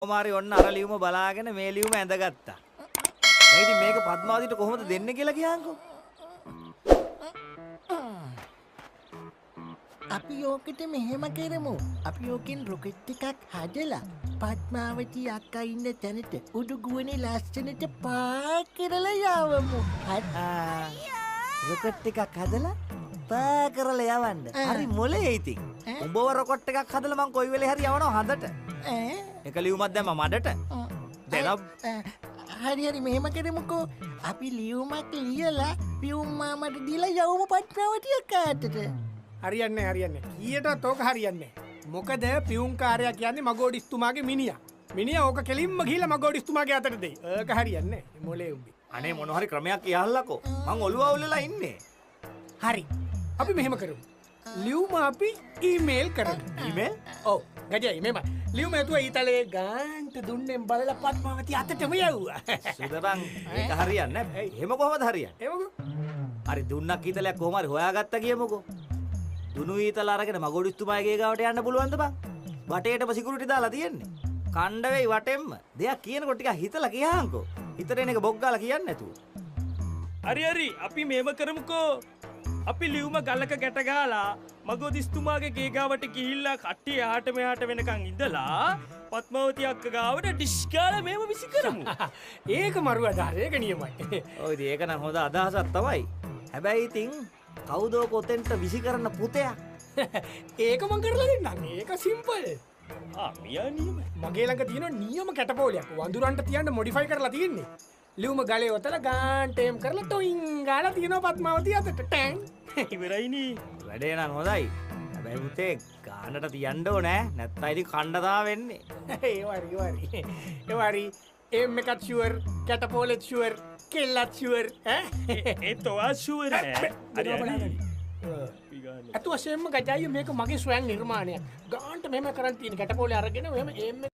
කුමාරි ඔන්න අර ලියුම බලාගෙන මේ ලියුම ඇඳගත්තා. මේ ඉතින් මේක පద్මාවතිට කොහොමද දෙන්නේ කියලා කියහන්කෝ. අපි ඕකට මෙහෙම කරමු. අපි ඕකෙන් රොකට් එකක් හදලා පద్මාවති අක්කා ඉන්න තැනට උඩුගුවනේ ලස්සනට පාක් කරලා යවමු. රොකට් එකක් හදලා පා කරලා යවන්න. හරි මොලේ ඉතින්. උඹව රොකට් එකක් හදලා මං කොයි වෙලේ හරි යවනවා හදට. එක ලියුමක් දැම්ම මඩට. දැන් හරි මෙහෙම කරමුකෝ. අපි ලියුමක් ලියලා පියුම් මාමට දීලා යවමු පද්මාවති අක්කාට. හරියන්නේ කීයටවත් ඕක හරියන්නේ මොකද පියුම්කාරයා කියන්නේ මගෝඩිස්තුමාගේ මිනිහා. මිනිහා ඕක කෙලින්ම ගිහිල්ලා මගෝඩිස්තුමාගේ අතට දෙයි. ඒක හරියන්නේ මොලේ උඹේ. අනේ මොන හරි ක්‍රමයක් කියහල්ලකෝ. මං ඔළුව අවුලලා ඉන්නේ. හරි. අපි මෙහෙම කරමු. ලියුම අපි ඊමේල් කරමු. ඊමේල්? ඔව්. ගජයි මෙහෙම. ලියුම ඇතුව ඊතලේ ගාන්ට දුන්නෙන් බලලා පද්මාවති අතටම යවුවා. සුදරන් ඒක හරියන්නේ නැහැ. එහෙම කොහමද හරියන්නේ? එවකෝ. හරි දුන්නක් ඊතලයක් කොහොම හරි හොයාගත්තා කියමුකෝ. දුනු ඊතල අරගෙන මගොඩිස්තුමාගේ ගාවට යන්න පුළුවන්ද බං? වටේටම සිකියුරිටි දාලා තියෙන්නේ. කණ්ඩ වෙයි වටෙන්ම. දෙයක් කියනකොට ටිකක් හිතලා කියහන්කෝ. හිතට එන එක බොක් ගාලා කියන්නේ නැතුව. හරි අපි මේව කරමුකෝ. අපි ලියුම ගලක ගැට ගහලා මගොඩිස්තුමාගේ ගේ ගාවට ගිහිල්ලා කට්ටිය එහාට මෙහාට වෙනකන් ඉඳලා පද්මාවති අක්ක ගාවට ඩිෂ් ගාලා මේව විසි කරමු. ඒක මරු අදහස. ඒක නියමයි. ඔය ඉතින් ඒක නම් හොඳ අදහසක් තමයි. හැබැයි ඉතින් කවුදෝ කොතෙන්ට විසි කරන පුතයක්. ඒක මං කරලා දෙන්නම්. ඒක සිම්පල්. මියා නියමයි. මගේ ළඟ තියෙන නියම කැටපෝලයක්. වඳුරන්ට තියන්න මොඩිෆයි කරලා තියෙන්නේ. ලියුම ගලේ ඔතලා ගාන්ට එම් කරලා ටොයින් ගාලා තියෙනවා පද්මාවති අතට. ටැන්. ඉවරයිනේ. වැඩේ නම් හොඳයි. හැබැයි පුතේ ගානට තියන්න ඕනේ. නැත්නම් ඉතින් කණ්ඩදා වෙන්නේ. ඒවරි. එම් එකත් ෂුවර්, කැටපෝලෙත් ෂුවර්, කෙල්ලත් ෂුවර්. ඒ තෝවා ෂුවර් නෑ. අතු වශයෙන්ම ගජයි මේක මගේ ස්වයං නිර්මාණයක්. ගාන්ට මෙහෙම කරන් තියෙන කැටපෝලේ අරගෙන මෙහෙම එම්